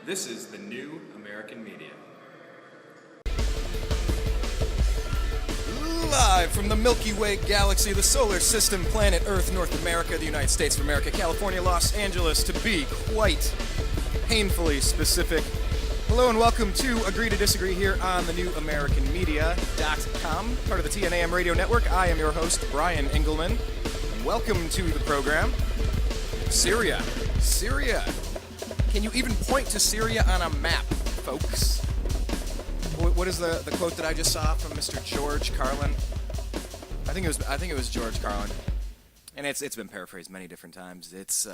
This is the New American Media. Live from the Milky Way galaxy, the solar system, planet Earth, North America, the United States of America, California, Los Angeles, to be quite painfully specific. Hello and welcome to Agree to Disagree here on the New American Media.com, part of the TNAM radio network. I am your host, Brian Engelman. Welcome to the program. Syria. Can you even point to Syria on a map, folks? What is the quote that I just saw from Mr. George Carlin? I think it was George Carlin, and it's been paraphrased many different times. It's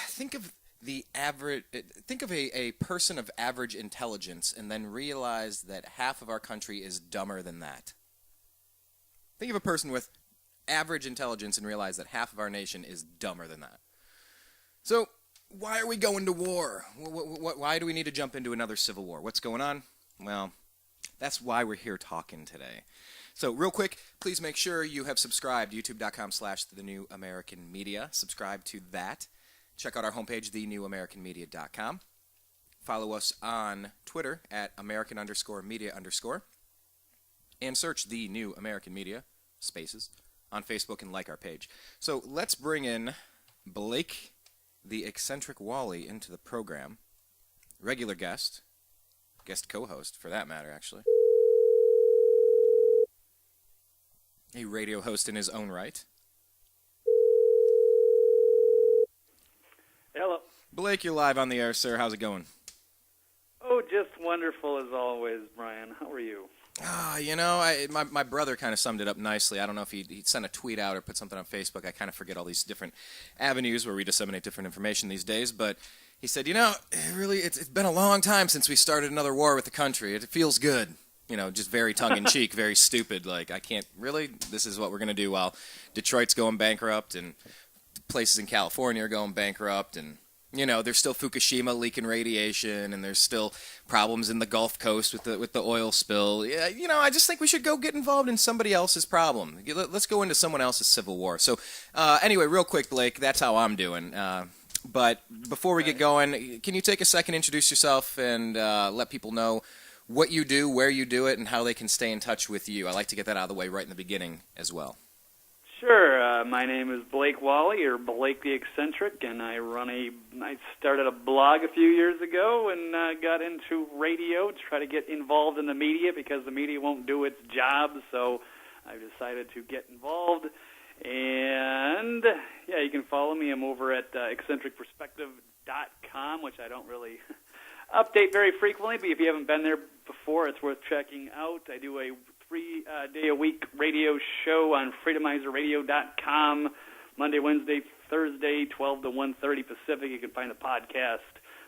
think of a person of average intelligence, and then realize that half of our country is dumber than that. Think of a person with average intelligence and realize that half of our nation is dumber than that. So, why are we going to war? Why do we need to jump into another civil war? What's going on? Well, that's why we're here talking today. So, real quick, please make sure you have subscribed, youtube.com/The New American Media. Subscribe to that. Check out our homepage, thenewamericanmedia.com. Follow us on Twitter at American_media_. And search The New American Media, spaces, on Facebook and like our page. So, let's bring in Blake the eccentric Walley into the program. Regular guest co-host for that matter, actually. A radio host in his own right. Hello. Blake, you're live on the air, sir. How's it going? Oh, just wonderful as always, Brian. How are you? My brother kind of summed it up nicely. I don't know if he sent a tweet out or put something on Facebook. I kind of forget all these different avenues where we disseminate different information these days. But he said, it's been a long time since we started another war with the country. It feels good. Just very tongue-in-cheek, very stupid. Like, I can't really, this is what we're going to do while Detroit's going bankrupt and places in California are going bankrupt and there's still Fukushima leaking radiation, and there's still problems in the Gulf Coast with the oil spill. Yeah, I just think we should go get involved in somebody else's problem. Let's go into someone else's civil war. So, anyway, real quick, Blake, that's how I'm doing. But before we get going, can you take a second, introduce yourself, and let people know what you do, where you do it, and how they can stay in touch with you? I like to get that out of the way right in the beginning as well. Sure. My name is Blake Walley, or Blake the Eccentric, and I started a blog a few years ago and got into radio to try to get involved in the media because the media won't do its job, so I decided to get involved. And, yeah, you can follow me. I'm over at eccentricperspective.com, which I don't really update very frequently, but if you haven't been there before, it's worth checking out. I do a 3-day-a-week radio show on freedomizerradio.com, Monday, Wednesday, Thursday, 12 to 1:30 Pacific. You can find the podcast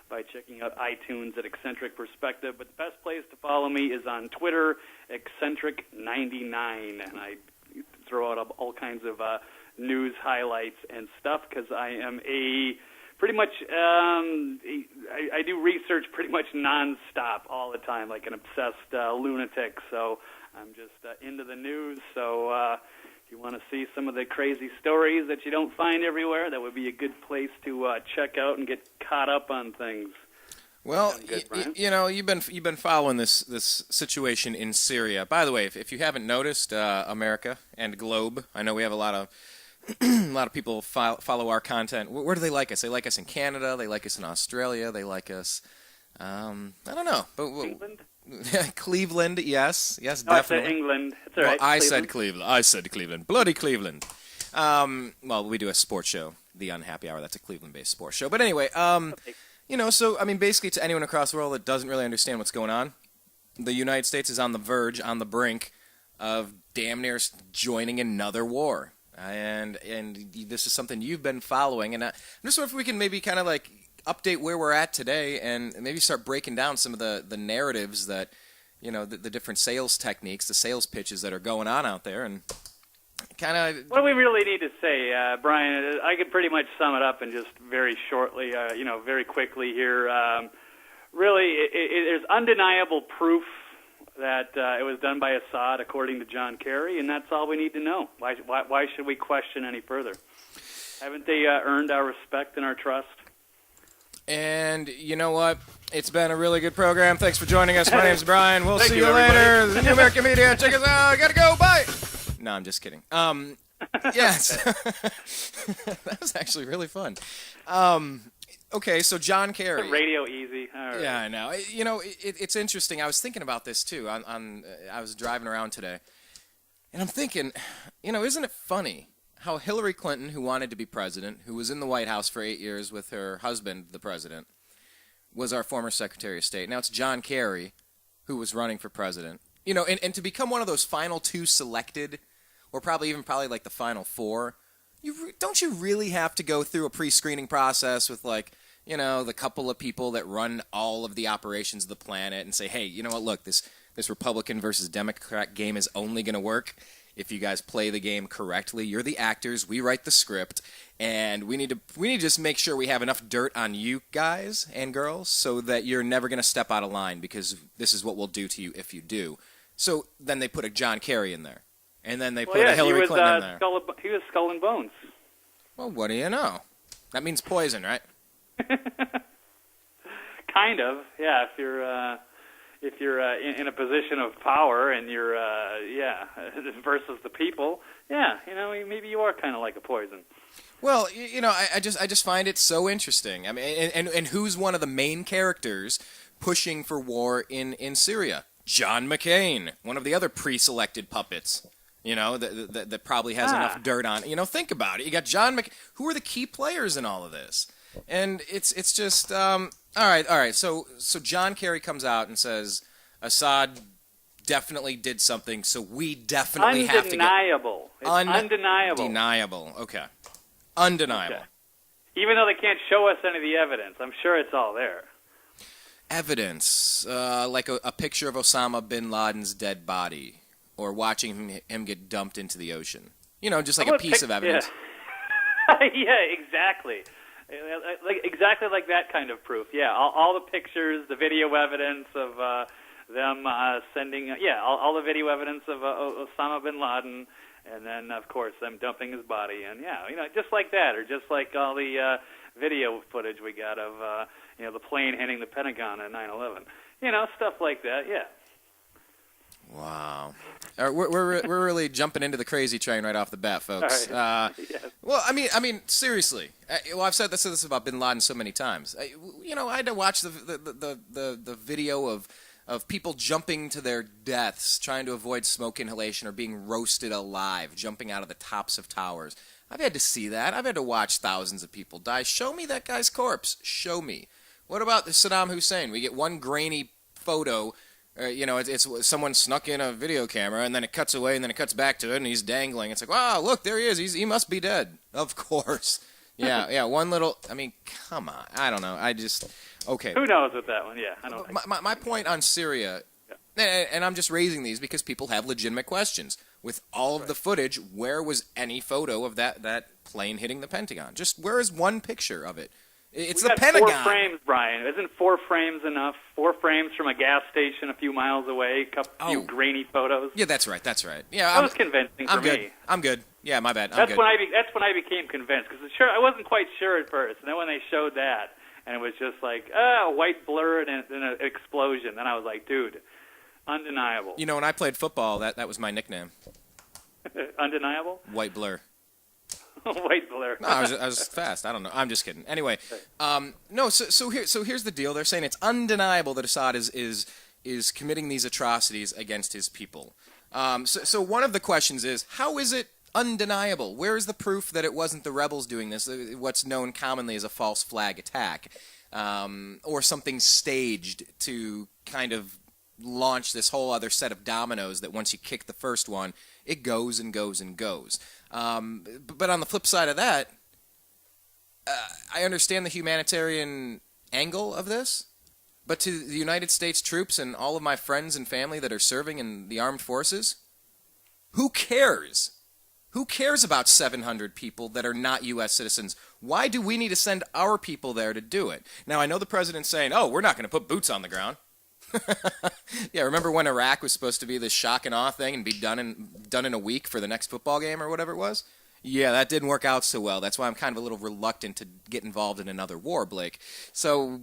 by checking out iTunes at Eccentric Perspective. But the best place to follow me is on Twitter, Eccentric99. And I throw out all kinds of news highlights and stuff because I am pretty much, I do research pretty much nonstop all the time, like an obsessed lunatic. So I'm just into the news. So if you want to see some of the crazy stories that you don't find everywhere, that would be a good place to check out and get caught up on things. Well, you've been following this situation in Syria. By the way, if you haven't noticed, America and Globe, I know we have a lot of people follow our content. Where do they like us? They like us in Canada. They like us in Australia. They like us. I don't know. But England. Cleveland, yes, definitely. I said England. It's all right. I said Cleveland. Bloody Cleveland. Well, we do a sports show, The Unhappy Hour. That's a Cleveland-based sports show. But anyway, so, basically to anyone across the world that doesn't really understand what's going on, the United States is on the verge, on the brink of damn near joining another war. And this is something you've been following. And I'm just wondering if we can maybe kind of like update where we're at today and maybe start breaking down some of the narratives that, the different sales techniques, the sales pitches that are going on out there, and kind of... What do we really need to say, Brian? I could pretty much sum it up in just very shortly, very quickly here. Really, there's undeniable proof that it was done by Assad, according to John Kerry, and that's all we need to know. Why should we question any further? Haven't they earned our respect and our trust? And you know what? It's been a really good program. Thanks for joining us. My name's Brian. We'll see you everybody. later. The New American Media. Check us out. I gotta go. Bye. No, I'm just kidding. Yes. That was actually really fun. Okay, so John Kerry. Radio easy. All right. Yeah, I know. You know, it's interesting. I was thinking about this too. I was driving around today, and I'm thinking, you know, isn't it funny how Hillary Clinton, who wanted to be president, who was in the White House for 8 years with her husband, the president, was our former Secretary of State. Now it's John Kerry, who was running for president. You know, and to become one of those final two selected, or probably like the final four, don't you really have to go through a pre-screening process with, like, you know, the couple of people that run all of the operations of the planet and say, hey, you know what, look, this Republican versus Democrat game is only going to work if you guys play the game correctly. You're the actors, we write the script, and we need to just make sure we have enough dirt on you guys and girls so that you're never going to step out of line, because this is what we'll do to you if you do. So then they put a John Kerry in there. And then they put a Hillary Clinton in there. He was Skull and Bones. Well, what do you know? That means poison, right? Kind of, yeah. If you're in a position of power and you're versus the people, yeah, you know, maybe you are kind of like a poison. Well, you know, I just find it so interesting. I mean, and who's one of the main characters pushing for war in Syria? John McCain, one of the other pre-selected puppets. You know, that probably has enough dirt on it. You know, think about it. You got John McCain. Who are the key players in all of this? And it's just all right. So John Kerry comes out and says Assad definitely did something, so we definitely have to get undeniable. It's undeniable. Undeniable. Okay. Undeniable. Okay. Even though they can't show us any of the evidence, I'm sure it's all there. Evidence, like a picture of Osama bin Laden's dead body, or watching him get dumped into the ocean. You know, just like a piece of evidence. Yeah, yeah, exactly. Exactly like that kind of proof. Yeah, all the pictures, the video evidence of them sending, all the video evidence of Osama bin Laden, and then, of course, them dumping his body. And, yeah, you know, just like that, or just like all the video footage we got of, the plane hitting the Pentagon on 9/11. You know, stuff like that, yeah. Wow, we're really jumping into the crazy train right off the bat, folks. Right. Yes. Well, I mean, seriously. I've said this about Bin Laden so many times. I had to watch the video of people jumping to their deaths, trying to avoid smoke inhalation or being roasted alive, jumping out of the tops of towers. I've had to see that. I've had to watch thousands of people die. Show me that guy's corpse. Show me. What about Saddam Hussein? We get one grainy photo. It's someone snuck in a video camera, and then it cuts away, and then it cuts back to it, and he's dangling. It's like, wow, look, there he is. He must be dead. Of course. Yeah, one little, I mean, come on. I don't know. Okay. Who knows with that one? Yeah, I don't think. My point on Syria, and I'm just raising these because people have legitimate questions. With all of the footage, where was any photo of that plane hitting the Pentagon? Just where is one picture of it? It's the Pentagon. 4 frames, Brian. Isn't 4 frames enough? 4 frames from a gas station a few miles away, a few grainy photos. Yeah, that's right. Yeah, that was convincing for me. I'm good. Yeah, my bad. That's when I became convinced, because I wasn't quite sure at first, and then when they showed that, and it was just like a white blur and an explosion, then I was like, dude, undeniable. You know, when I played football, that was my nickname. Undeniable? White blur. White blur. No, I was fast. I don't know. I'm just kidding. Anyway, So here's the deal. They're saying it's undeniable that Assad is committing these atrocities against his people. So one of the questions is, how is it undeniable? Where is the proof that it wasn't the rebels doing this? What's known commonly as a false flag attack, or something staged to kind of launch this whole other set of dominoes that once you kick the first one, it goes and goes and goes. But on the flip side of that, I understand the humanitarian angle of this, but to the United States troops and all of my friends and family that are serving in the armed forces, who cares? Who cares about 700 people that are not U.S. citizens? Why do we need to send our people there to do it? Now, I know the president's saying, oh, we're not going to put boots on the ground. Yeah, remember when Iraq was supposed to be this shock and awe thing and be done in a week for the next football game or whatever it was? Yeah, that didn't work out so well. That's why I'm kind of a little reluctant to get involved in another war, Blake. So,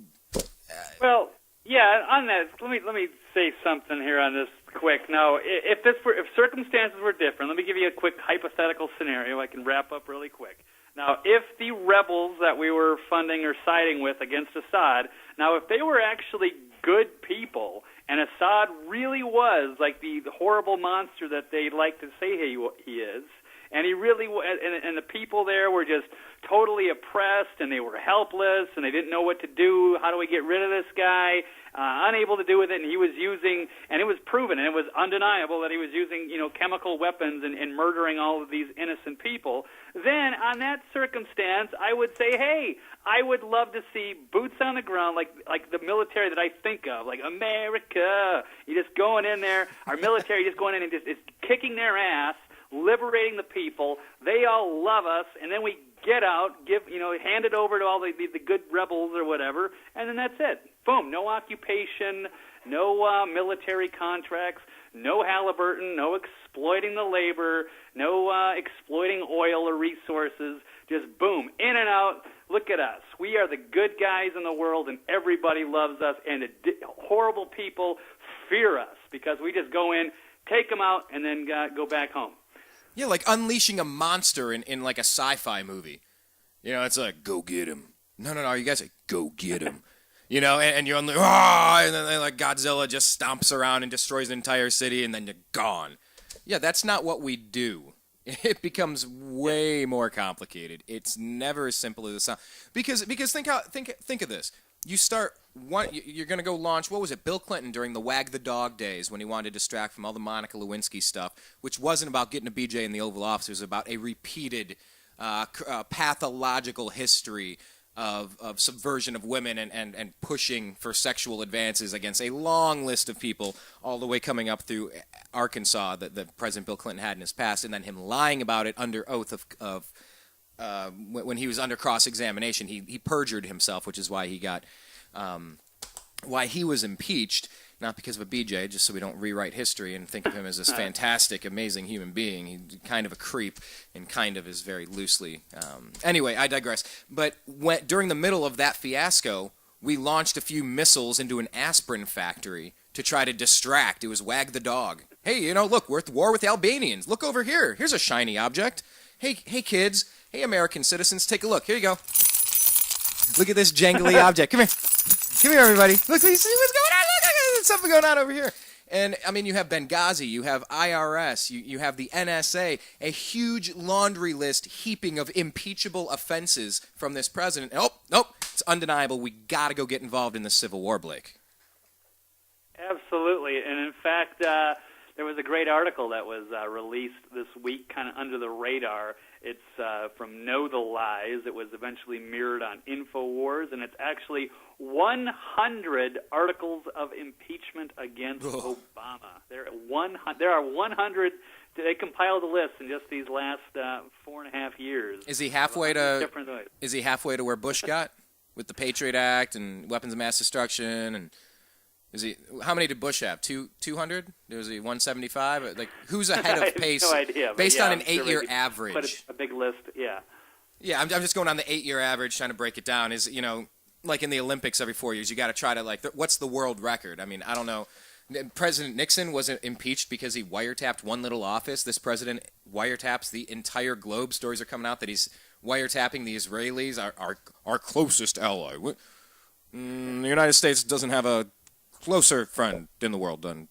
well, yeah. On that, let me say something here on this quick. Now, if circumstances were different, let me give you a quick hypothetical scenario. I can wrap up really quick. Now, if the rebels that we were funding or siding with against Assad, now if they were actually good people, and Assad really was like the horrible monster that they like to say he is, and he really and the people there were just totally oppressed, and they were helpless, and they didn't know what to do. How do we get rid of this guy? Unable to do with it, and he was using, and it was proven, and it was undeniable that he was using, chemical weapons and murdering all of these innocent people. Then, on that circumstance, I would say, hey, I would love to see boots on the ground, like the military that I think of, like America. You just going in there, our military just going in and just is kicking their ass, liberating the people. They all love us, and then we get out, hand it over to all the good rebels or whatever, and then that's it. Boom, no occupation, no military contracts, no Halliburton, no exploiting the labor, no exploiting oil or resources, just boom, in and out. Look at us. We are the good guys in the world, and everybody loves us, and the horrible people fear us because we just go in, take them out, and then go back home. Yeah, like unleashing a monster in like a sci-fi movie. It's like, go get him. No, you guys say, go get him. And you're on the, and then like Godzilla just stomps around and destroys an entire city, and then you're gone. Yeah, that's not what we do. It becomes way more complicated. It's never as simple as it sounds. Because think of this. You're going to go launch, what was it, Bill Clinton during the Wag the Dog days when he wanted to distract from all the Monica Lewinsky stuff, which wasn't about getting a BJ in the Oval Office. It was about a repeated pathological history of subversion of women and pushing for sexual advances against a long list of people, all the way coming up through Arkansas that President Bill Clinton had in his past, and then him lying about it under oath of when he was under cross-examination. He perjured himself, which is why he was impeached, not because of a BJ, just so we don't rewrite history and think of him as this fantastic, amazing human being. He's kind of a creep and kind of is very loosely. Anyway, I digress. But during the middle of that fiasco, we launched a few missiles into an aspirin factory to try to distract. It was Wag the Dog. Hey, look, we're at war with the Albanians. Look over here. Here's a shiny object. Hey, kids. Hey, American citizens, take a look. Here you go. Look at this jangly object. Come here. Come here, everybody. Look, see what's going on. Look, there's something going on over here. And, you have Benghazi, you have IRS, you have the NSA, a huge laundry list heaping of impeachable offenses from this president. Nope, it's undeniable. We got to go get involved in the Civil War, Blake. Absolutely. And, in fact, there was a great article that was released this week kind of under the radar. It's from Know the Lies. It was eventually mirrored on InfoWars, and it's actually 100 articles of impeachment against Obama. There are 100. They compiled a list in just these last 4.5 years. Is he halfway to where Bush got with the Patriot Act and weapons of mass destruction? And how many did Bush have? 200? Was he 175? Like, who's ahead of pace? No idea. Based on an 8-year average. But it's a big list. Yeah. Yeah, I'm just going on the 8-year average, trying to break it down. Is like in the Olympics every 4 years, you got to try to what's the world record? I mean, I don't know. President Nixon wasn't impeached because he wiretapped one little office. This president wiretaps the entire globe. Stories are coming out that he's wiretapping the Israelis, our closest ally. The United States doesn't have a closer friend in the world than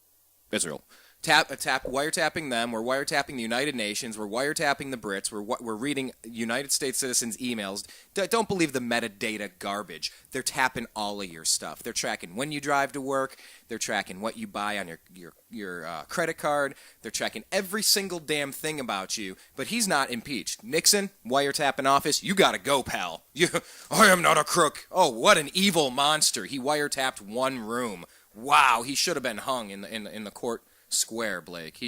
Israel. Wiretapping them. We're wiretapping the United Nations. We're wiretapping the Brits. We're reading United States citizens' emails. Don't believe the metadata garbage. They're tapping all of your stuff. They're tracking when you drive to work. They're tracking what you buy on your credit card. They're tracking every single damn thing about you. But he's not impeached. Nixon, wiretap in office. You gotta go, pal. I am not a crook. Oh, what an evil monster. He wiretapped one room. Wow, he should have been hung in the court square, Blake.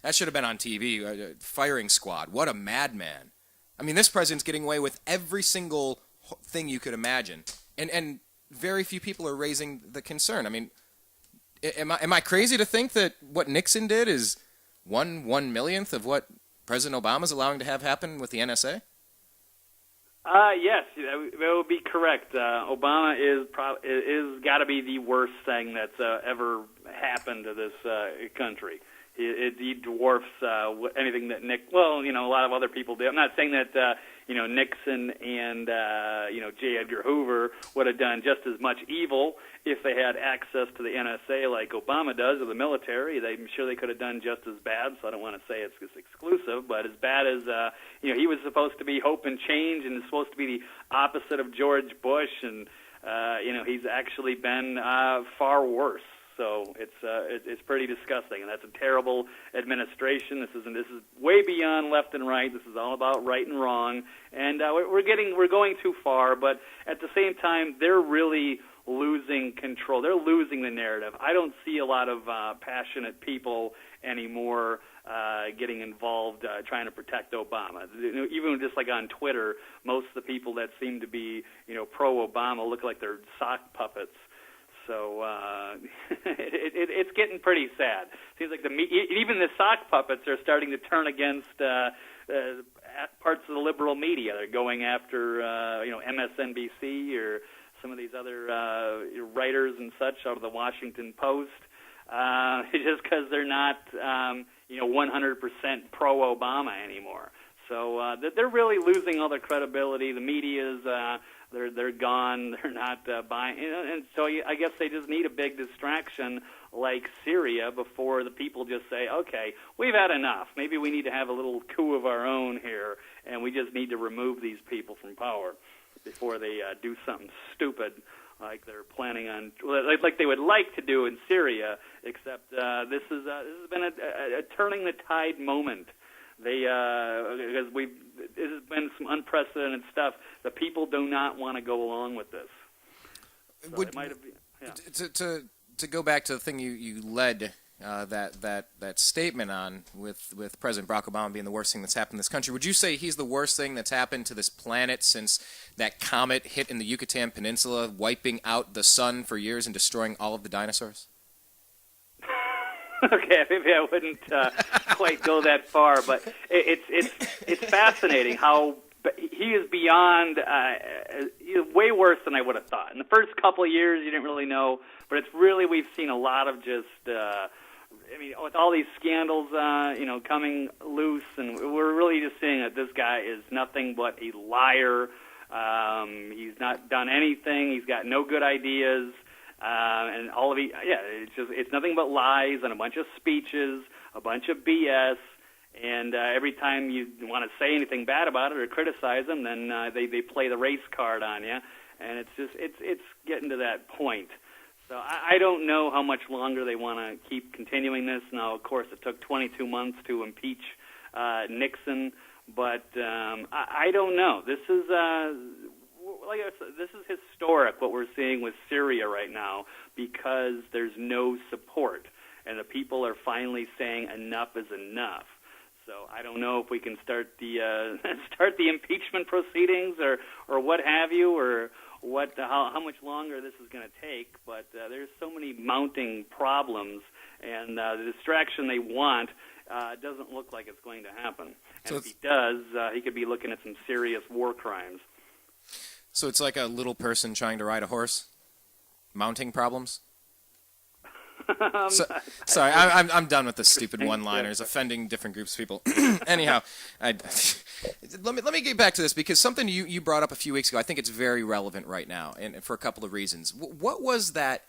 That should have been on TV. Firing squad. What a madman. I mean, this president's getting away with every single thing you could imagine, and very few people are raising the concern. I mean, am I crazy to think that what Nixon did is 1/1 millionth of what President Obama's allowing to have happen with the NSA? Yes, that would be correct. Obama is got to be the worst thing that's ever happened to this country. He dwarfs anything that a lot of other people did. I'm not saying that Nixon and J. Edgar Hoover would have done just as much evil if they had access to the NSA like Obama does, or the military. I'm sure they could have done just as bad. So I don't want to say it's exclusive, but as bad as he was supposed to be hope and change, and is supposed to be the opposite of George Bush, and he's actually been far worse. So it's pretty disgusting, and that's a terrible administration. This is way beyond left and right. This is all about right and wrong, and we're going too far. But at the same time, they're really losing control. They're losing the narrative. I don't see a lot of passionate people anymore getting involved trying to protect Obama. Even just like on Twitter, most of the people that seem to be pro-Obama look like they're sock puppets. So it's getting pretty sad. Seems like even the sock puppets are starting to turn against parts of the liberal media. They're going after MSNBC or some of these other writers and such out of the Washington Post, just because they're not 100% pro-Obama anymore. So they're really losing all their credibility. The media's they're gone. They're not buying, and so I guess they just need a big distraction like Syria before the people just say, okay, we've had enough. Maybe we need to have a little coup of our own here, and we just need to remove these people from power before they do something stupid like they're planning on, like they would like to do in Syria. Except this has been a turning the tide moment. Because this has been some unprecedented stuff. The people do not want to go along with this. So it might have been, yeah. To go back to the thing you led that statement on with President Barack Obama being the worst thing that's happened in this country, would you say he's the worst thing that's happened to this planet since that comet hit in the Yucatan Peninsula, wiping out the sun for years and destroying all of the dinosaurs? Okay, maybe I wouldn't quite go that far, but it's fascinating how he is beyond. He's way worse than I would have thought. In the first couple of years, you didn't really know, but it's really we've seen a lot of just. With all these scandals, coming loose, and we're really just seeing that this guy is nothing but a liar. He's not done anything. He's got no good ideas. And all of it's nothing but lies and a bunch of speeches, a bunch of BS, and every time you want to say anything bad about it or criticize them, then they play the race card on you, and it's getting to that point. So I don't know how much longer they want to keep continuing this. Now, of course, it took 22 months to impeach Nixon, but I don't know. This is. Like I said, this is historic, what we're seeing with Syria right now, because there's no support, and the people are finally saying enough is enough. So I don't know if we can start the impeachment proceedings or what have you, or how much longer this is going to take. But there's so many mounting problems, and the distraction they want doesn't look like it's going to happen. And so if he does, he could be looking at some serious war crimes. So it's like a little person trying to ride a horse? Mounting problems? Sorry, I'm done with the stupid one-liners, offending different groups of people. Anyhow, let me get back to this, because something you brought up a few weeks ago, I think it's very relevant right now, and for a couple of reasons. What was that?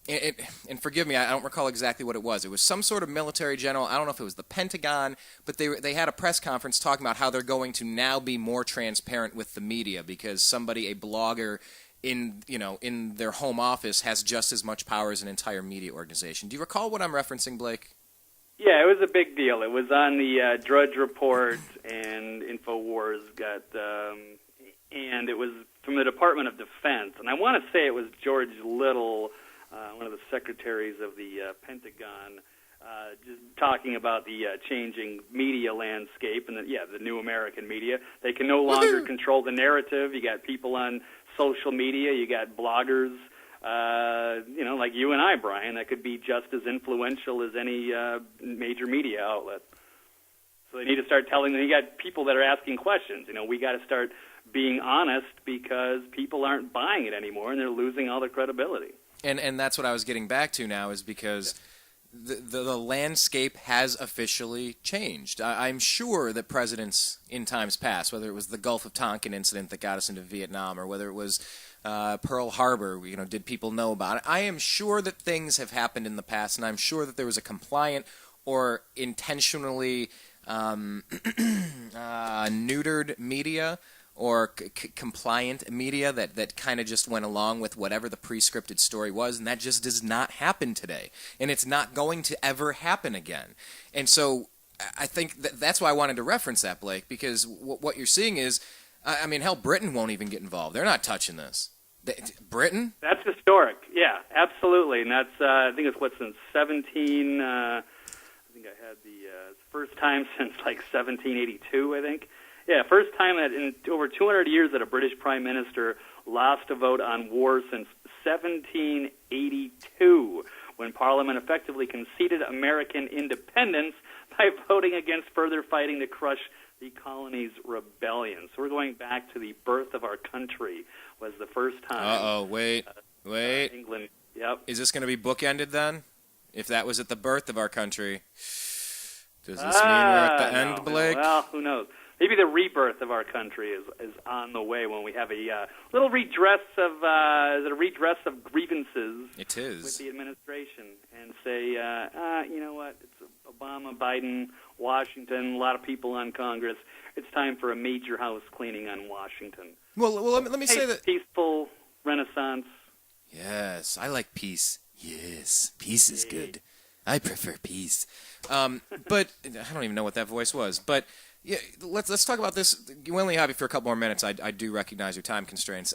And forgive me, I don't recall exactly what it was. It was some sort of military general. I don't know if it was the Pentagon, but they had a press conference talking about how they're going to now be more transparent with the media because a blogger in their home office has just as much power as an entire media organization. Do you recall what I'm referencing, Blake? Yeah, it was a big deal. It was on the Drudge Report, and InfoWars and it was from the Department of Defense. And I want to say it was George Little, one of the secretaries of the Pentagon, just talking about the changing media landscape and the new American media. They can no longer control the narrative. You got people on social media. You got bloggers, like you and I, Brian, that could be just as influential as any major media outlet. So they need to start telling them. You got people that are asking questions. We got to start being honest because people aren't buying it anymore, and they're losing all their credibility. And that's what I was getting back to now, is because the landscape has officially changed. I'm sure that presidents in times past, whether it was the Gulf of Tonkin incident that got us into Vietnam, or whether it was Pearl Harbor, did people know about it? I am sure that things have happened in the past, and I'm sure that there was a compliant or intentionally neutered media or compliant media that kind of just went along with whatever the pre-scripted story was, and that just does not happen today. And it's not going to ever happen again. And so I think that's why I wanted to reference that, Blake, because what you're seeing is, hell, Britain won't even get involved. They're not touching this. Britain? That's historic. Yeah, absolutely. And that's, I think it's since 17, I think I had the first time since 1782, I think. Yeah, first time in over 200 years that a British Prime Minister lost a vote on war since 1782, when Parliament effectively conceded American independence by voting against further fighting to crush the colony's rebellion. So we're going back to the birth of our country was the first time. Wait. England, yep. Is this going to be bookended then? If that was at the birth of our country, does this mean we're at the end, Blake? Well, who knows? Maybe the rebirth of our country is on the way when we have a little redress of grievances. It is. With the administration, and say, you know what? It's Obama, Biden, Washington, a lot of people on Congress. It's time for a major house cleaning on Washington. Well, let me say that peaceful renaissance. Yes, I like peace. Yes, peace is good. I prefer peace. But I don't even know what that voice was. But yeah, let's talk about this. We only have you for a couple more minutes. I do recognize your time constraints.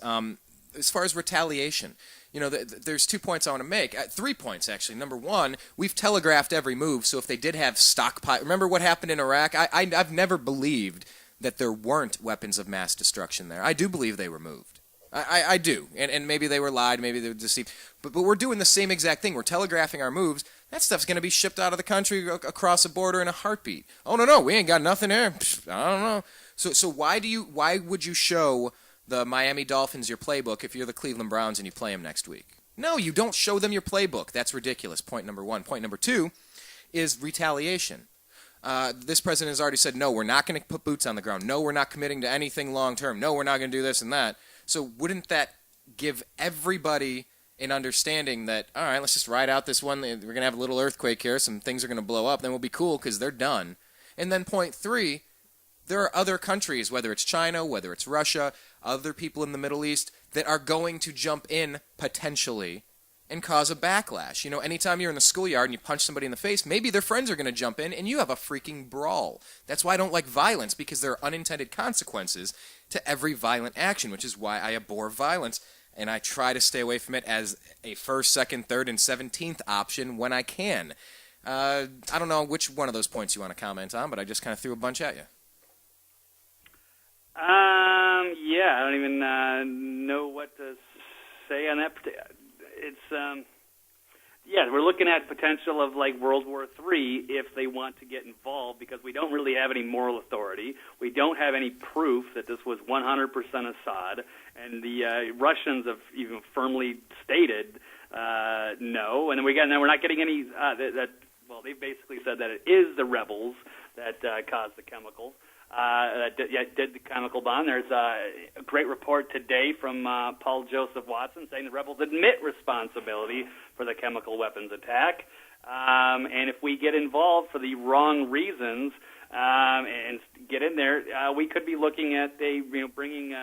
As far as retaliation, there's 2 points I want to make. 3 points, actually. Number one, we've telegraphed every move, so if they did have stockpile... Remember what happened in Iraq? I've never believed that there weren't weapons of mass destruction there. I do believe they were moved. I do. And maybe they were lied, maybe they were deceived. But we're doing the same exact thing. We're telegraphing our moves. That stuff's going to be shipped out of the country across the border in a heartbeat. Oh, no, we ain't got nothing there. I don't know. So why would you show the Miami Dolphins your playbook if you're the Cleveland Browns and you play them next week? No, you don't show them your playbook. That's ridiculous. Point number one. Point number two is retaliation. This president has already said, no, we're not going to put boots on the ground. No, we're not committing to anything long term. No, we're not going to do this and that. So wouldn't that give everybody an understanding that, all right, let's just ride out this one. We're going to have a little earthquake here. Some things are going to blow up. Then we'll be cool because they're done. And then point three, there are other countries, whether it's China, whether it's Russia, other people in the Middle East, that are going to jump in potentially and cause a backlash. Anytime you're in the schoolyard and you punch somebody in the face, maybe their friends are going to jump in and you have a freaking brawl. That's why I don't like violence, because there are unintended consequences to every violent action, which is why I abhor violence. And I try to stay away from it as a first, second, third, and 17th option when I can. I don't know which one of those points you want to comment on, but I just kind of threw a bunch at you. Yeah, I don't even know what to say on that. It's, we're looking at potential of World War III if they want to get involved, because we don't really have any moral authority. We don't have any proof that this was 100% Assad, and the Russians have even firmly stated no. And then we're not getting any they basically said that it is the rebels that caused the chemicals. That did the chemical bomb. There's a great report today from Paul Joseph Watson saying the rebels admit responsibility for the chemical weapons attack. And if we get involved for the wrong reasons and get in there, we could be looking at bringing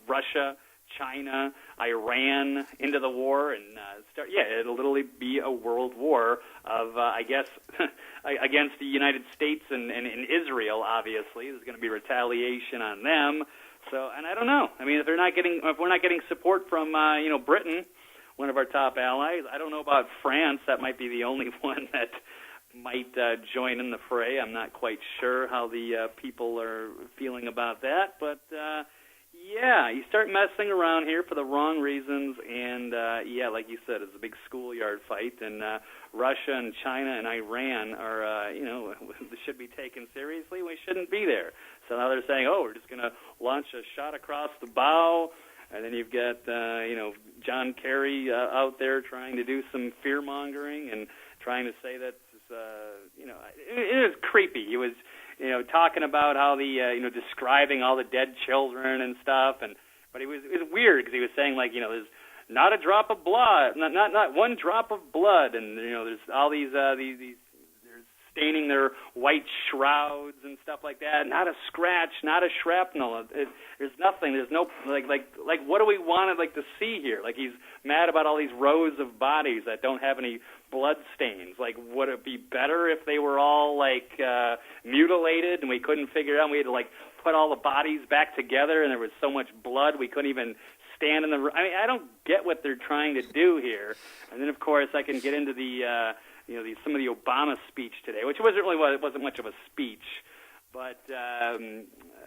Russia, China, Iran into the war, and it'll literally be a world war of, against the United States and Israel. Obviously, there's going to be retaliation on them. So, and I don't know. I mean, if we're not getting support from Britain, one of our top allies, I don't know about France. That might be the only one that might join in the fray. I'm not quite sure how the people are feeling about that, but. Yeah, you start messing around here for the wrong reasons, and yeah, like you said, it's a big schoolyard fight, and Russia and China and Iran are, should be taken seriously. We shouldn't be there. So now they're saying, oh, we're just going to launch a shot across the bow, and then you've got, John Kerry out there trying to do some fear-mongering and trying to say that, it was creepy. He was, talking about how the, describing all the dead children and stuff, but it was weird because he was saying, like, there's not a drop of blood, not one drop of blood, and, there's all these they're staining their white shrouds and stuff like that. Not a scratch, not a shrapnel. There's nothing. There's no like what do we want to see here? Like, he's mad about all these rows of bodies that don't have any blood stains. Like, would it be better if they were all mutilated and we couldn't figure out? We had to put all the bodies back together, and there was so much blood we couldn't even stand in the. I mean, I don't get what they're trying to do here. And then, of course, I can get into the some of the Obama speech today, which wasn't much of a speech, but I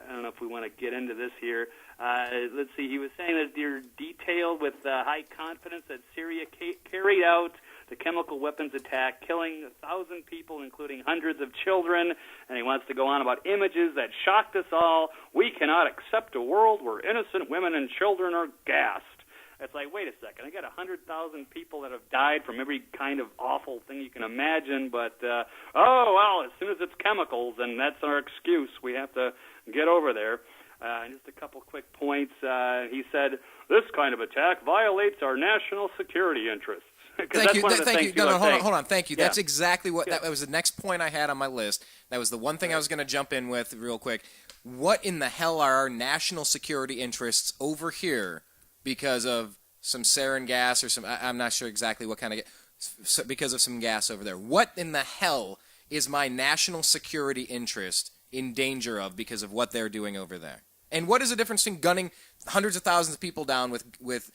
don't know if we want to get into this here. Let's see. He was saying that they're detailed with high confidence that Syria carried out the chemical weapons attack, killing 1,000 people, including hundreds of children. And he wants to go on about images that shocked us all. We cannot accept a world where innocent women and children are gassed. It's like, wait a second, I got 100,000 people that have died from every kind of awful thing you can imagine, but, as soon as it's chemicals, and that's our excuse, we have to get over there. Just a couple quick points. He said, this kind of attack violates our national security interests. Thank you. Thank you. No, hold on. Thank you. Yeah. That's exactly what that was the next point I had on my list. That was the one thing I was going to jump in with real quick. What in the hell are our national security interests over here because of some sarin gas or some? I'm not sure exactly what kind of because of some gas over there. What in the hell is my national security interest in danger of because of what they're doing over there? And what is the difference between gunning hundreds of thousands of people down with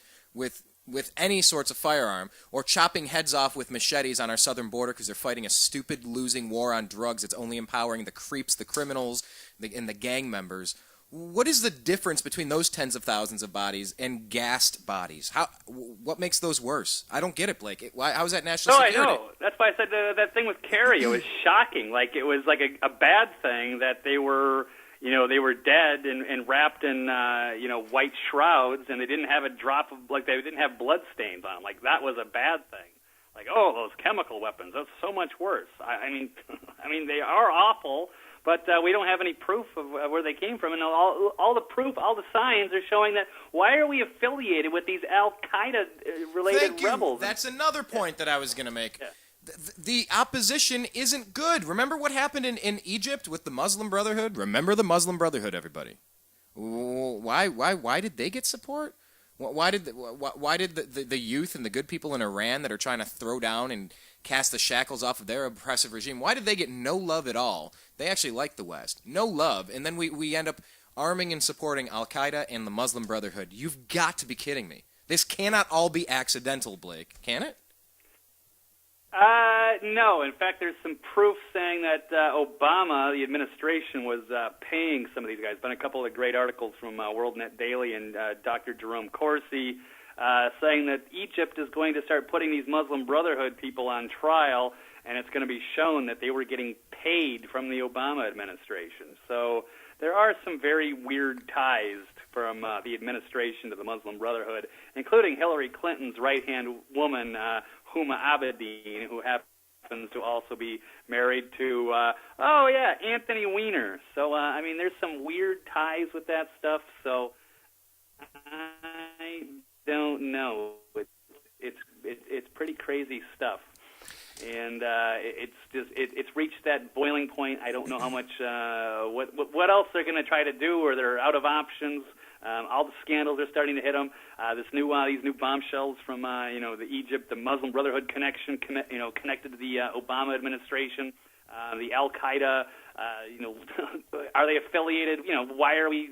any sorts of firearm, or chopping heads off with machetes on our southern border because they're fighting a stupid, losing war on drugs that's only empowering the creeps, the criminals, and the gang members? What is the difference between those tens of thousands of bodies and gassed bodies? What makes those worse? I don't get it, Blake. How is that national security? I know. That's why I said that thing with Kerry. It was shocking. Like, it was like a bad thing that they were... they were dead and wrapped in, white shrouds, and they didn't have a drop of, they didn't have blood stains on them. Like, that was a bad thing. Like, oh, those chemical weapons, that's so much worse. I mean, they are awful, but we don't have any proof of where they came from. And all the proof, all the signs are showing that. Why are we affiliated with these Al-Qaeda-related rebels? That's another point that I was going to make. Yeah. The opposition isn't good. Remember what happened in Egypt with the Muslim Brotherhood? Remember the Muslim Brotherhood, everybody. Why did they get support? Why did the youth and the good people in Iran that are trying to throw down and cast the shackles off of their oppressive regime, why did they get no love at all? They actually like the West. No love. And then we end up arming and supporting Al-Qaeda and the Muslim Brotherhood. You've got to be kidding me. This cannot all be accidental, Blake. Can it? No. In fact, there's some proof saying that Obama, the administration, was paying some of these guys. Been a couple of great articles from WorldNet Daily and Dr. Jerome Corsi saying that Egypt is going to start putting these Muslim Brotherhood people on trial, and it's going to be shown that they were getting paid from the Obama administration. So there are some very weird ties from the administration to the Muslim Brotherhood, including Hillary Clinton's right-hand woman, Huma Abedin, who happens to also be married to, Anthony Weiner. So, there's some weird ties with that stuff, so I don't know. It's pretty crazy stuff. And it's reached that boiling point. I don't know how much, what else they're going to try to do, or they're out of options. All the scandals are starting to hit them. These new bombshells from the Muslim Brotherhood connection, connected to the Obama administration, the Al-Qaeda. Are they affiliated? Why are we?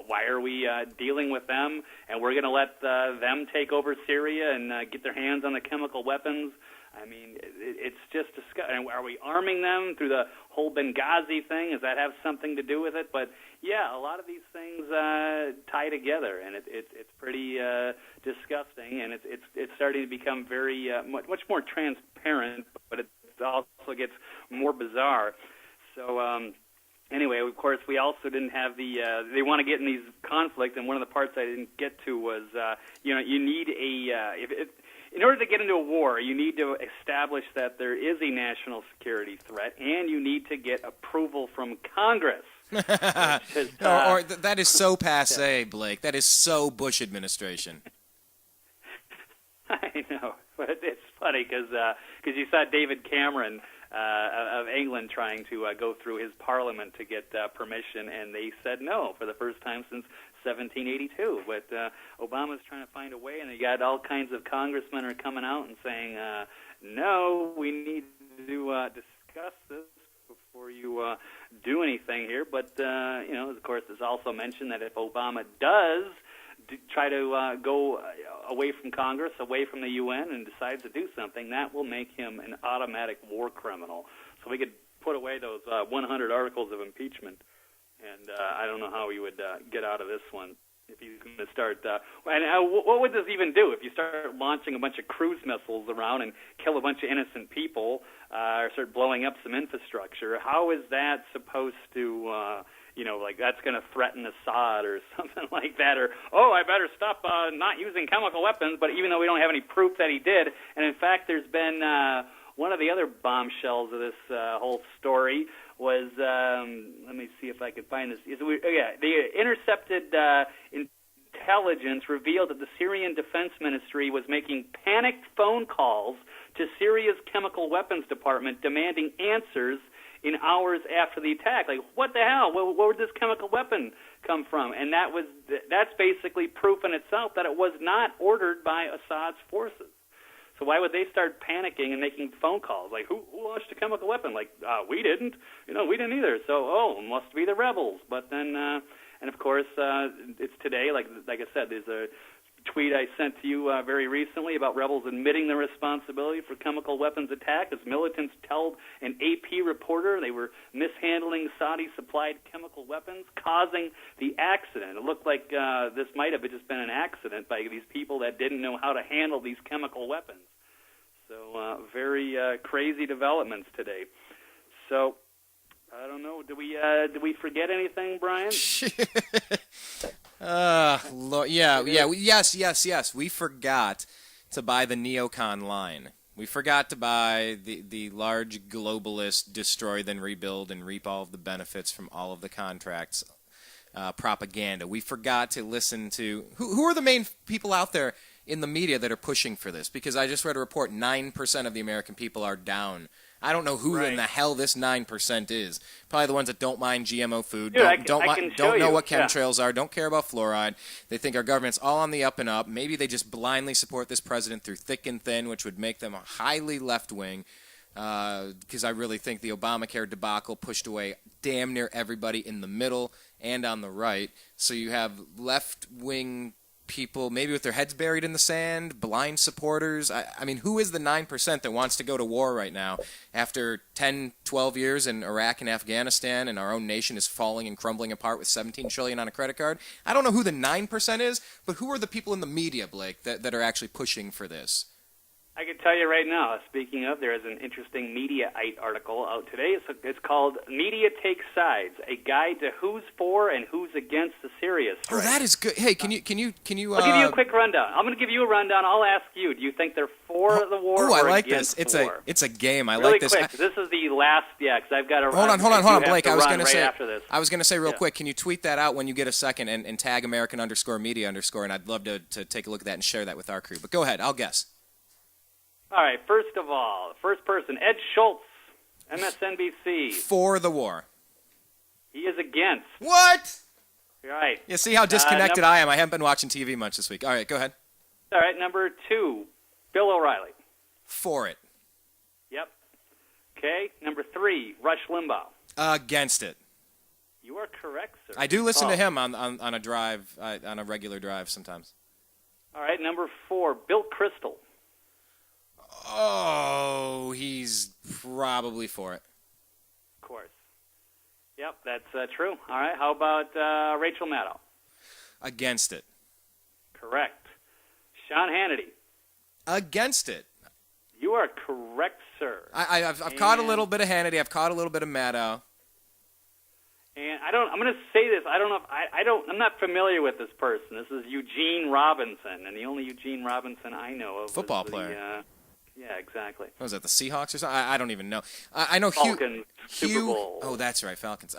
Why are we dealing with them? And we're going to let them take over Syria and get their hands on the chemical weapons? I mean, it's just disgusting. Are we arming them through the whole Benghazi thing? Does that have something to do with it? But Yeah, a lot of these things tie together, and it's pretty disgusting, and it's starting to become very much more transparent, but it also gets more bizarre. So anyway, of course, we also didn't have the. They want to get in these conflicts, and one of the parts I didn't get to was you need in order to get into a war, you need to establish that there is a national security threat, and you need to get approval from Congress. That is so passé, Blake. That is so Bush administration. I know, but it's funny because you saw David Cameron of England trying to go through his parliament to get permission, and they said no for the first time since 1782. But Obama's trying to find a way, and you got all kinds of congressmen are coming out and saying, no, we need to discuss this before you do anything here. But, of course, it's also mentioned that if Obama does try to go away from Congress, away from the UN, and decides to do something, that will make him an automatic war criminal. So we could put away those 100 articles of impeachment, and I don't know how he would get out of this one if he's going to start. What would this even do if you start launching a bunch of cruise missiles around and kill a bunch of innocent people, or start blowing up some infrastructure? How is that supposed to... that's going to threaten Assad or something like that, or, I better stop not using chemical weapons, but even though we don't have any proof that he did, and in fact there's been one of the other bombshells of this whole story was, let me see if I can find this, the intercepted intelligence revealed that the Syrian Defense Ministry was making panicked phone calls to Syria's chemical weapons department demanding answers in hours after the attack. Like, what the hell? Where would this chemical weapon come from? And that's basically proof in itself that it was not ordered by Assad's forces. So why would they start panicking and making phone calls? Like, who launched a chemical weapon? Like, we didn't. We didn't either. So, must be the rebels. But then, and of course, it's today, like I said, there's a tweet I sent to you very recently about rebels admitting their responsibility for chemical weapons attack as militants told an AP reporter they were mishandling Saudi-supplied chemical weapons, causing the accident. It looked like this might have just been an accident by these people that didn't know how to handle these chemical weapons. So very crazy developments today. So I don't know. Did we forget anything, Brian? Lord, yes. We forgot to buy the neocon line. We forgot to buy the large globalist destroy then rebuild and reap all of the benefits from all of the contracts propaganda. We forgot to listen to who are the main people out there in the media that are pushing for this, because I just read a report 9% of the American people are down. I don't know who in the hell this 9% is. Probably the ones that don't mind GMO food, don't know what chemtrails are, don't care about fluoride. They think our government's all on the up and up. Maybe they just blindly support this president through thick and thin, which would make them highly left-wing, because I really think the Obamacare debacle pushed away damn near everybody in the middle and on the right. So you have left-wing people maybe with their heads buried in the sand, blind supporters. I mean, who is the 9% that wants to go to war right now after 10, 12 years in Iraq and Afghanistan and our own nation is falling and crumbling apart with $17 trillion on a credit card? I don't know who the 9% is, but who are the people in the media, Blake, that are actually pushing for this? I can tell you right now, speaking of, there is an interesting Mediaite article out today. It's called Media Takes Sides, a guide to who's for and who's against the Syria strike. Oh, that is good. Hey, can you I'll give you a quick rundown. I'm going to give you a rundown. I'll ask you, do you think they're for the war or I like against this. war? It's a game. I really like this. Quick. This is the last, because I've got to Hold on, Blake. I was going to say real quick, can you tweet that out when you get a second and tag American_media_, and I'd love to take a look at that and share that with our crew. But go ahead. I'll guess. All right, first of all, first person, Ed Schultz, MSNBC. For the war. He is against. What? Right. You see how disconnected I am. I haven't been watching TV much this week. All right, go ahead. All right, number 2, Bill O'Reilly. For it. Yep. Okay, number 3, Rush Limbaugh. Against it. You are correct, sir. I do listen to him on a drive, on a regular drive sometimes. All right, number 4, Bill Kristol. Oh, he's probably for it. Of course. Yep, that's true. All right, how about Rachel Maddow? Against it. Correct. Sean Hannity? Against it. You are correct, sir. I've caught a little bit of Hannity. I've caught a little bit of Maddow. And I'm going to say this. I don't know if I'm not familiar with this person. This is Eugene Robinson, and the only Eugene Robinson I know of. Football player. Yeah, exactly. What was that, the Seahawks or something? I don't even know. I know Falcons, Super Bowl. Oh, that's right, Falcons.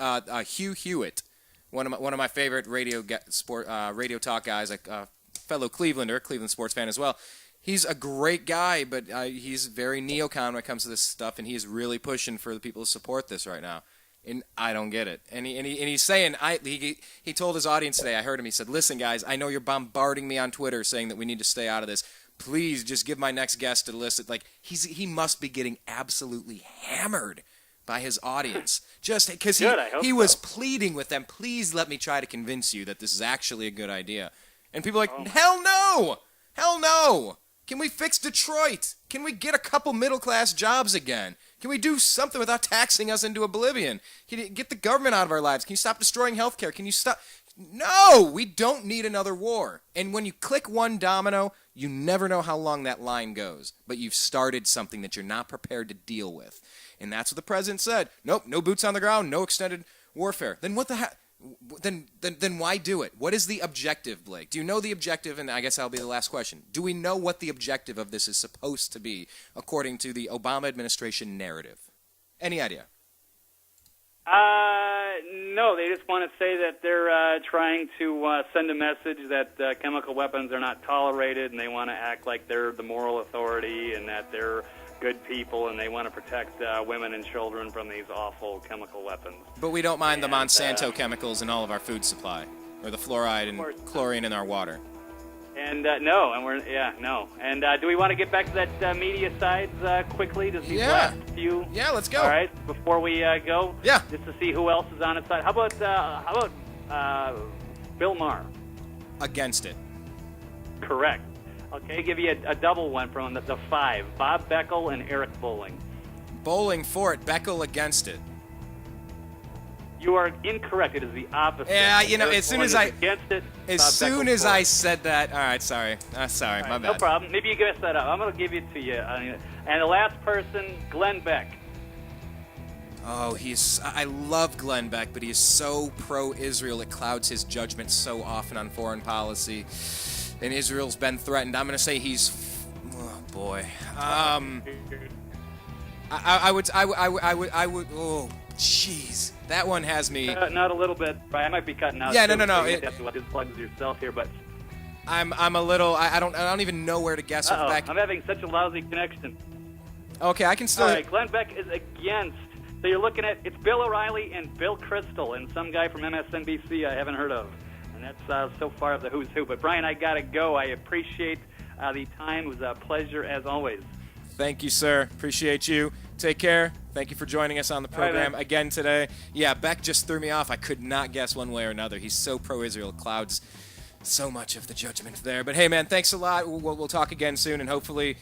Hugh Hewitt, one of my favorite radio talk guys, a fellow Clevelander, Cleveland sports fan as well. He's a great guy, but he's very neocon when it comes to this stuff, and he's really pushing for the people to support this right now. And I don't get it. And he's saying, he told his audience today, I heard him, he said, listen, guys, I know you're bombarding me on Twitter saying that we need to stay out of this. Please just give my next guest a list. Like, he must be getting absolutely hammered by his audience. Just because he was pleading with them, please let me try to convince you that this is actually a good idea. And people are like, hell no! Hell no! Can we fix Detroit? Can we get a couple middle-class jobs again? Can we do something without taxing us into oblivion? Can you get the government out of our lives? Can you stop destroying healthcare? Can you stop? No! We don't need another war. And when you click one domino, you never know how long that line goes. But you've started something that you're not prepared to deal with. And that's what the president said. Nope, no boots on the ground, no extended warfare. Then what the heck? Then why do it? What is the objective, Blake? Do you know the objective? And I guess that'll be the last question. Do we know what the objective of this is supposed to be, according to the Obama administration narrative? Any idea? No, they just want to say that they're trying to send a message that chemical weapons are not tolerated, and they want to act like they're the moral authority and that they're good people, and they want to protect women and children from these awful chemical weapons. But we don't mind the Monsanto chemicals in all of our food supply, or the fluoride and chlorine in our water. And no, And do we want to get back to that media sides quickly? Just these last few. Yeah, let's go. All right, before we go. Yeah. Just to see who else is on its side. How about Bill Maher? Against it. Correct. Okay, give you a double one from the five. Bob Beckel and Eric Bolling. Bolling for it. Beckel against it. You are incorrect. It is the opposite. Yeah, you know, Eric as soon Bolling as is against it, as Bob soon Beckel's as for I it. said that, all right, sorry, sorry, my bad. No problem. Maybe you guessed that up. I'm going to give it to you. And the last person, Glenn Beck. Oh, I love Glenn Beck, but he is so pro-Israel it clouds his judgment so often on foreign policy. And Israel's been threatened. I'm going to say he's, oh boy. I would. Oh, jeez, that one has me. Not a little bit. I might be cutting out. Yeah, no. So you have to just plug yourself here, but. I'm a little. I don't even know where to guess with Beck. I'm having such a lousy connection. Okay, I can still. All right, Glenn Beck is against. So you're looking at it's Bill O'Reilly and Bill Kristol and some guy from MSNBC I haven't heard of. And that's so far of the who's who. But, Brian, I got to go. I appreciate the time. It was a pleasure, as always. Thank you, sir. Appreciate you. Take care. Thank you for joining us on the program again today. Yeah, Beck just threw me off. I could not guess one way or another. He's so pro-Israel. Clouds so much of the judgment there. But, hey, man, thanks a lot. We'll talk again soon, and hopefully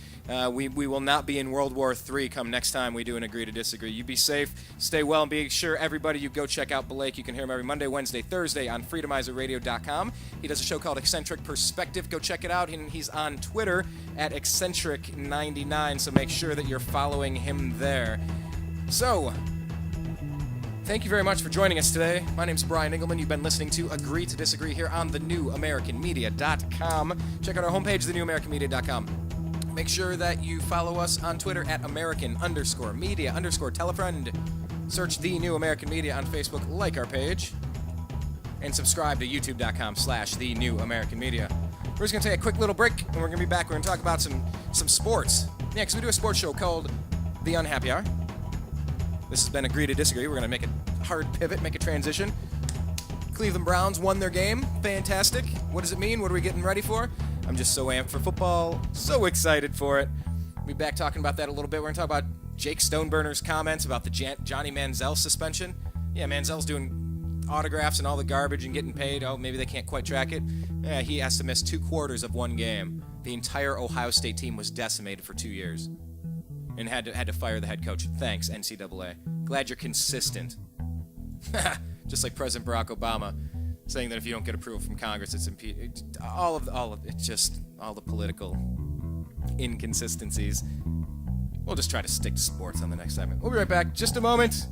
we will not be in World War III come next time we do an Agree to Disagree. You be safe, stay well, and be sure, everybody, you go check out Blake. You can hear him every Monday, Wednesday, Thursday on freedomizerradio.com. He does a show called Eccentric Perspective. Go check it out, and he's on Twitter at Eccentric99, so make sure that you're following him there. So, thank you very much for joining us today. My name's Brian Engelman. You've been listening to Agree to Disagree here on thenewamericanmedia.com. Check out our homepage, thenewamericanmedia.com. Make sure that you follow us on Twitter at American_media_telefriend. Search The New American Media on Facebook, like our page, and subscribe to youtube.com/The New American Media. We're just going to take a quick little break, and we're going to be back. We're going to talk about some sports. Yeah, because we do a sports show called The Unhappy Hour. This has been Agree to Disagree. We're going to make a hard pivot, make a transition. Cleveland Browns won their game. Fantastic. What does it mean? What are we getting ready for? I'm just so amped for football. So excited for it. We'll be back talking about that a little bit. We're going to talk about Jake Stoneburner's comments about the Johnny Manziel suspension. Yeah, Manziel's doing autographs and all the garbage and getting paid. Oh, maybe they can't quite track it. Yeah, he has to miss 2 quarters of one game. The entire Ohio State team was decimated for 2 years. And had to fire the head coach. Thanks, NCAA. Glad you're consistent. Just like President Barack Obama saying that if you don't get approval from Congress, it's impeached. All of it, just all the political inconsistencies. We'll just try to stick to sports on the next segment. We'll be right back. Just a moment.